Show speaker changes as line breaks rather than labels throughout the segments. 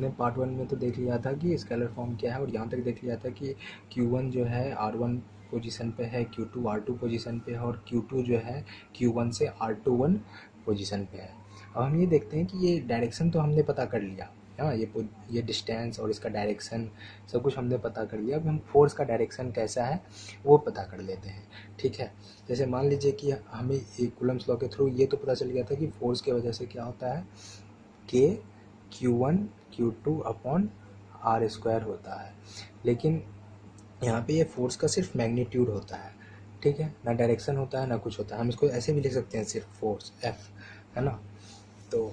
हमने पार्ट 1 में तो देख लिया था कि स्केलर फॉर्म क्या है, और यहाँ तक देख लिया था कि Q1 जो है R1 पोजीशन पे है, Q2 R2 पोजीशन पे है, और Q2 जो है Q1 से R21 पोजीशन पे है। अब हम ये देखते हैं कि ये डायरेक्शन तो हमने पता कर लिया, हाँ, ये डिस्टेंस और इसका डायरेक्शन सब कुछ हमने पता कर लिया। अब हम फोर्स का डायरेक्शन कैसा है वो पता कर लेते हैं, ठीक है। जैसे मान लीजिए कि हमें एक कूलम्ब्स लॉ के थ्रू ये तो पता चल गया था कि फोर्स की वजह से क्या होता है, के Q1 Q2 upon are square होता है। लेकिन यहाँ पे ये फोर्स का सिर्फ मैग्नीट्यूड होता है, ठीक है, ना डायरेक्शन होता है ना कुछ होता है। हम इसको ऐसे भी लिख सकते हैं, सिर्फ फोर्स F, है ना। तो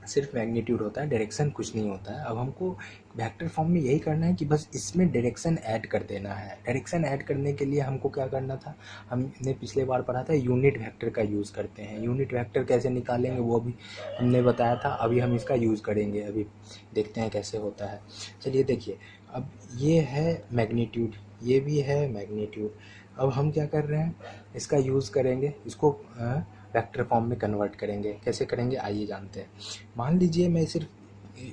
सिर्फ मैग्नीट्यूड होता है, डायरेक्शन कुछ नहीं होता है। अब हमको वेक्टर फॉर्म में यही करना है कि बस इसमें डायरेक्शन ऐड कर देना है। डायरेक्शन ऐड करने के लिए हमको क्या करना था, हमने पिछले बार पढ़ा था यूनिट वेक्टर का यूज़ करते हैं। यूनिट वेक्टर कैसे निकालेंगे वो भी हमने बताया था, अभी हम इसका यूज़ करेंगे, अभी देखते हैं कैसे होता है। चलिए देखिए, अब ये है मैग्नीट्यूड, ये भी है मैग्नीट्यूड। अब हम क्या कर रहे हैं, इसका यूज़ करेंगे, इसको वेक्टर फॉर्म में कन्वर्ट करेंगे। कैसे करेंगे आइए जानते हैं। मान लीजिए मैं सिर्फ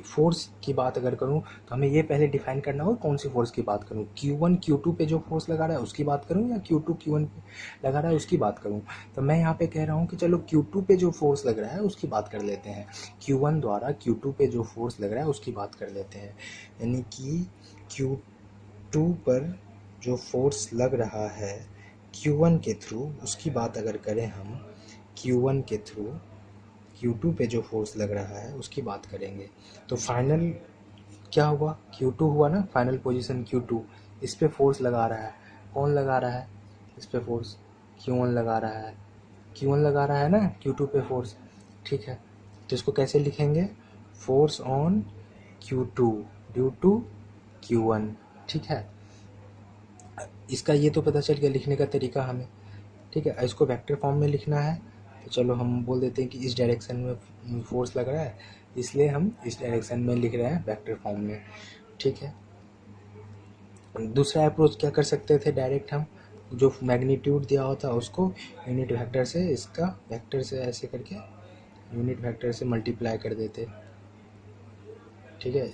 फोर्स की बात अगर करूं तो हमें ये पहले डिफाइन करना होगा कौन सी फोर्स की बात करूं, Q1 Q2 पे जो फोर्स लगा रहा है उसकी बात करूं या Q2 Q1 पे लगा रहा है उसकी बात करूं। तो मैं यहाँ पे कह रहा हूँ कि चलो Q2 पे जो फोर्स लग रहा है उसकी बात कर लेते हैं, Q1 द्वारा Q2 पे जो फोर्स लग रहा है उसकी बात कर लेते हैं। यानी कि Q2 पर जो फोर्स लग रहा है Q1 के थ्रू, उसकी बात अगर करें हम, Q1 के थ्रू Q2 पे जो फोर्स लग रहा है उसकी बात करेंगे, तो फाइनल क्या हुआ, Q2 हुआ ना, फाइनल पोजीशन Q2। इस पे फोर्स लगा रहा है, कौन लगा रहा है इस पे फोर्स, Q1 लगा रहा है, Q1 लगा रहा है ना Q2 पे फोर्स, ठीक है। तो इसको कैसे लिखेंगे, force on Q2 due to Q1, ठीक है। इसका ये तो पता चल गया लिखने का तरीका हमें, ठीक है। इसको वेक्टर फॉर्म में लिखना है तो चलो हम बोल देते हैं कि इस डायरेक्शन में फोर्स लग रहा है, इसलिए हम इस डायरेक्शन में लिख रहे हैं वेक्टर फॉर्म में, ठीक है। दूसरा अप्रोच क्या कर सकते थे, डायरेक्ट हम जो मैग्नीट्यूड दिया होता उसको यूनिट वेक्टर से, इसका वेक्टर से ऐसे करके यूनिट वेक्टर से मल्टीप्लाई कर देते, ठीक है।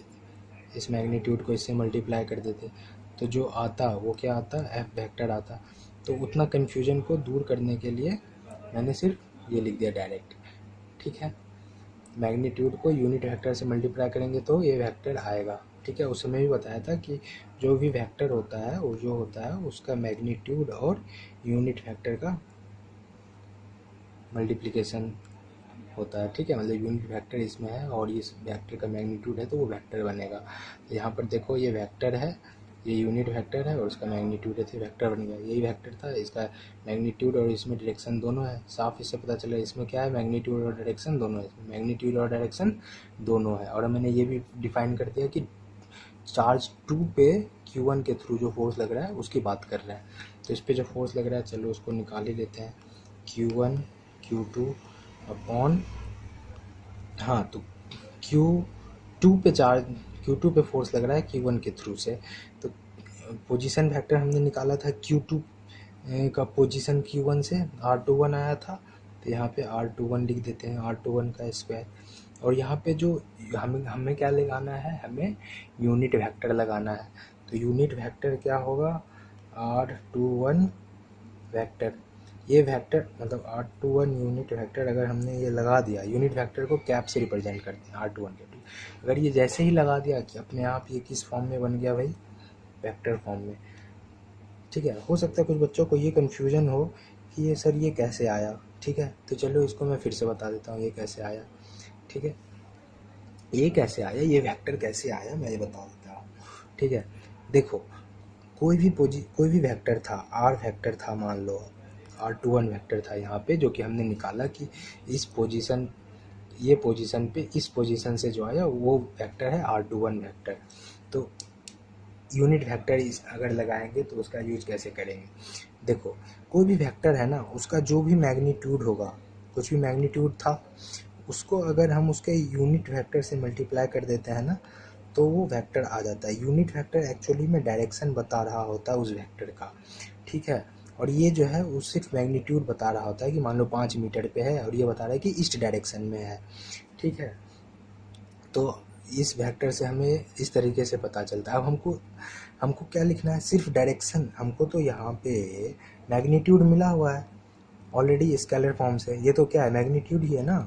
इस मैग्नीट्यूड को इससे मल्टीप्लाई कर देते तो जो आता वो क्या आता, एफ वेक्टर आता। तो उतना कन्फ्यूजन को दूर करने के लिए मैंने सिर्फ ये लिख दिया डायरेक्ट, ठीक है। मैग्नीट्यूड को यूनिट वेक्टर से मल्टीप्लाई करेंगे तो ये वेक्टर आएगा, ठीक है। उस समय भी बताया था कि जो भी वेक्टर होता है वो जो होता है उसका मैग्नीट्यूड और यूनिट वेक्टर का मल्टीप्लिकेशन होता है, ठीक है। मतलब यूनिट वेक्टर इसमें है और इस वेक्टर का मैग्नीट्यूड है तो वो वेक्टर बनेगा। तो यहाँ पर देखो ये वेक्टर है, ये यूनिट वेक्टर है और उसका मैग्नीट्यूड है तो वेक्टर बन गया। यही वेक्टर था, इसका मैग्नीट्यूड और इसमें डायरेक्शन दोनों है। साफ इससे पता चला इसमें क्या है, मैग्नीट्यूड और डायरेक्शन दोनों है, मैग्नीट्यूड और डायरेक्शन दोनों है। और मैंने ये भी डिफाइन कर दिया कि चार्ज 2 पे Q1 के थ्रू जो फोर्स लग रहा है उसकी बात कर रहे हैं। तो इस पर जो फोर्स लग रहा है चलो उसको निकाल ही लेते हैं, Q1 Q2 अपॉन, हाँ, तो Q2 पे फोर्स लग रहा है Q1 के थ्रू से। तो पोजीशन वेक्टर हमने निकाला था Q2 का पोजीशन Q1 से R21 आया था, तो यहाँ पे R21 लिख देते हैं, R21 का स्क्वायर। और यहाँ पे जो हमें क्या लगाना है, हमें यूनिट वेक्टर लगाना है। तो यूनिट वेक्टर क्या होगा, R21 वेक्टर। ये वेक्टर मतलब R21 यूनिट वेक्टर अगर हमने ये लगा दिया, यूनिट वेक्टर को कैप से रिप्रेजेंट करते हैं R21 के टू। अगर ये जैसे ही लगा दिया कि अपने आप ये किस फॉर्म में बन गया भाई, वेक्टर फॉर्म में, ठीक है। हो सकता है कुछ बच्चों को ये कन्फ्यूजन हो कि ये सर ये कैसे आया, ठीक है। तो चलो इसको मैं फिर से बता देता हूँ ये कैसे आया, ठीक है। ये कैसे आया, ये वेक्टर कैसे आया मैं ये बता देता हूँ, ठीक है। देखो कोई भी वेक्टर था, आर वेक्टर था, मान लो R21 वेक्टर था यहाँ पे, जो कि हमने निकाला कि इस पोजीशन, ये पोजीशन पे इस पोजीशन से जो आया वो वेक्टर है R21 वेक्टर। तो यूनिट वेक्टर इस अगर लगाएंगे तो उसका यूज कैसे करेंगे, देखो कोई भी वेक्टर है ना, उसका जो भी मैग्नीट्यूड होगा, कुछ भी मैग्नीट्यूड था, उसको अगर हम उसके यूनिट वेक्टर से मल्टीप्लाई कर देते हैं ना तो वो वेक्टर आ जाता है। यूनिट वेक्टर एक्चुअली में डायरेक्शन बता रहा होता है उस वेक्टर का, ठीक है। और ये जो है वो सिर्फ मैग्नीट्यूड बता रहा होता है कि मान लो 5 मीटर पे है और ये बता रहा है कि ईस्ट डायरेक्शन में है, ठीक है। तो इस वेक्टर से हमें इस तरीके से पता चलता है। अब हमको क्या लिखना है, सिर्फ डायरेक्शन। हमको तो यहाँ पे मैग्नीट्यूड मिला हुआ है ऑलरेडी स्केलर फॉर्म से, ये तो क्या है, मैग्नीट्यूड ही है ना,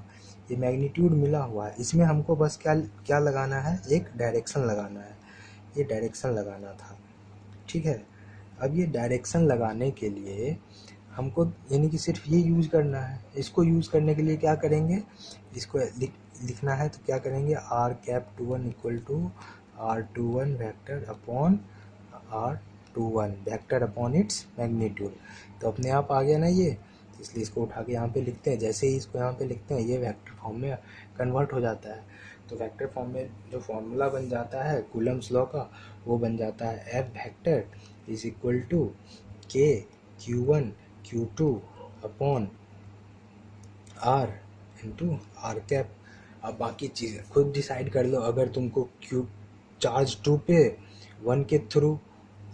ये मैग्नीट्यूड मिला हुआ है। इसमें हमको बस क्या क्या लगाना है, एक डायरेक्शन लगाना है, ये डायरेक्शन लगाना था। ठीक है, अब ये डायरेक्शन लगाने के लिए हमको यानी कि सिर्फ ये यूज़ करना है। इसको यूज़ करने के लिए क्या करेंगे, इसको लिखना है तो क्या करेंगे, r∩1 equal to r21 vector upon r21 vector upon its magnitude. तो अपने आप आ गया ना ये, इसलिए इसको उठा के यहाँ पे लिखते हैं। जैसे ही इसको यहाँ पे लिखते हैं ये वेक्टर फॉर्म में कन्वर्ट हो जाता है। तो वेक्टर फॉर्म में जो फॉर्मूला बन जाता है कूलम्स लॉ का, वो बन जाता है F vector is equal to K Q1 Q2 upon R into R cap. अब बाकी चीज़ें खुद डिसाइड कर लो। अगर तुमको क्यू चार्ज 2 पे 1 के थ्रू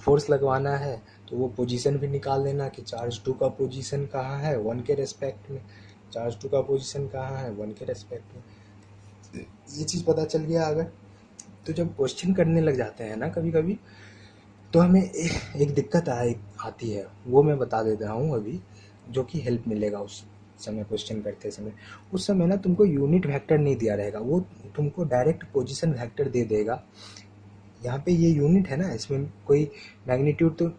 फोर्स लगवाना है तो वो पोजीशन भी निकाल लेना कि चार्ज 2 का पोजीशन कहाँ है 1 के रेस्पेक्ट में, चार्ज 2 का पोजीशन कहाँ है 1 के रेस्पेक्ट में। ये चीज़ पता चल गया। अगर तो जब क्वेश्चन करने लग जाते हैं ना कभी कभी, तो हमें एक दिक्कत आती है, वो मैं बता देता हूँ अभी, जो कि हेल्प मिलेगा उस समय क्वेश्चन करते समय। उस समय ना तुमको यूनिट वेक्टर नहीं दिया रहेगा, वो तुमको डायरेक्ट पोजीशन वेक्टर दे देगा। यहाँ पे ये यूनिट है ना, इसमें कोई मैग्नीट्यूड तो,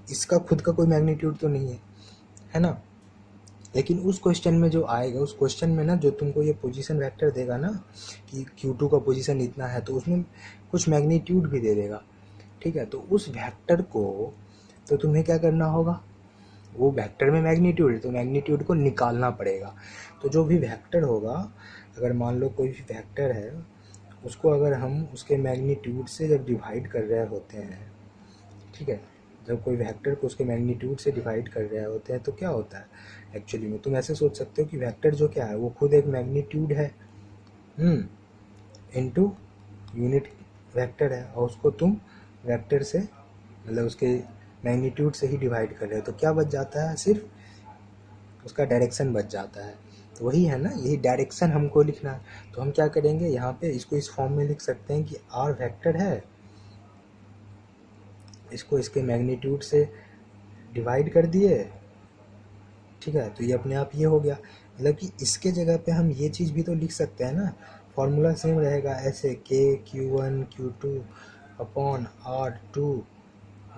इसका खुद का कोई मैग्नीट्यूड तो नहीं है ना। लेकिन उस क्वेश्चन में जो आएगा, उस क्वेश्चन में ना जो तुमको ये पोजीशन वेक्टर देगा ना कि Q2 का पोजीशन इतना है, तो उसमें कुछ मैग्नीट्यूड भी दे देगा। ठीक है, तो उस वेक्टर को तो तुम्हें क्या करना होगा, वो वेक्टर में मैग्नीट्यूड है तो मैग्नीट्यूड को निकालना पड़ेगा। तो जो भी वेक्टर होगा, अगर मान लो कोई भी वेक्टर है, उसको अगर हम उसके मैग्नीट्यूड से जब डिवाइड कर रहे होते हैं, ठीक है, जब कोई वेक्टर को उसके मैग्नीट्यूड से डिवाइड कर रहे होते हैं तो क्या होता है एक्चुअली में, तुम ऐसे सोच सकते हो कि वेक्टर जो क्या है वो खुद एक मैग्नीट्यूड है इनटू यूनिट वेक्टर है, और उसको तुम वेक्टर से मतलब उसके मैग्नीट्यूड से ही डिवाइड कर रहे हो, तो क्या बच जाता है, सिर्फ उसका डायरेक्शन बच जाता है। तो वही है ना, यही डायरेक्शन हमको लिखना है। तो हम क्या करेंगे, यहाँ पे इसको इस फॉर्म में लिख सकते हैं कि r वेक्टर है, इसको इसके मैग्नीट्यूड से डिवाइड कर दिए। ठीक है, तो ये अपने आप ये हो गया। मतलब कि इसके जगह पे हम ये चीज़ भी तो लिख सकते हैं ना, फॉर्मूला सेम रहेगा ऐसे, K Q1 Q2 upon R2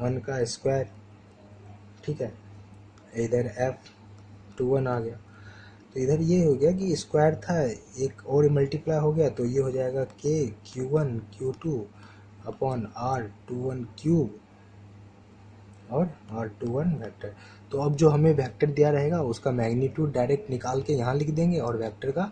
1 का स्क्वायर। ठीक है, इधर F21 आ गया, तो इधर ये हो गया कि स्क्वायर था, एक और मल्टीप्लाई हो गया, तो ये हो जाएगा K Q1 Q2 upon R21 cube और R21 वेक्टर। तो अब जो हमें वेक्टर दिया रहेगा उसका मैग्नीट्यूड डायरेक्ट निकाल के यहाँ लिख देंगे और वेक्टर का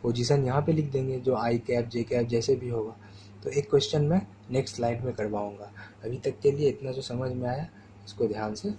पोजीशन यहाँ पे लिख देंगे, जो I कैप J कैप जैसे भी होगा। तो एक क्वेश्चन मैं नेक्स्ट स्लाइड में करवाऊँगा। अभी तक के लिए इतना जो समझ में आया इसको ध्यान से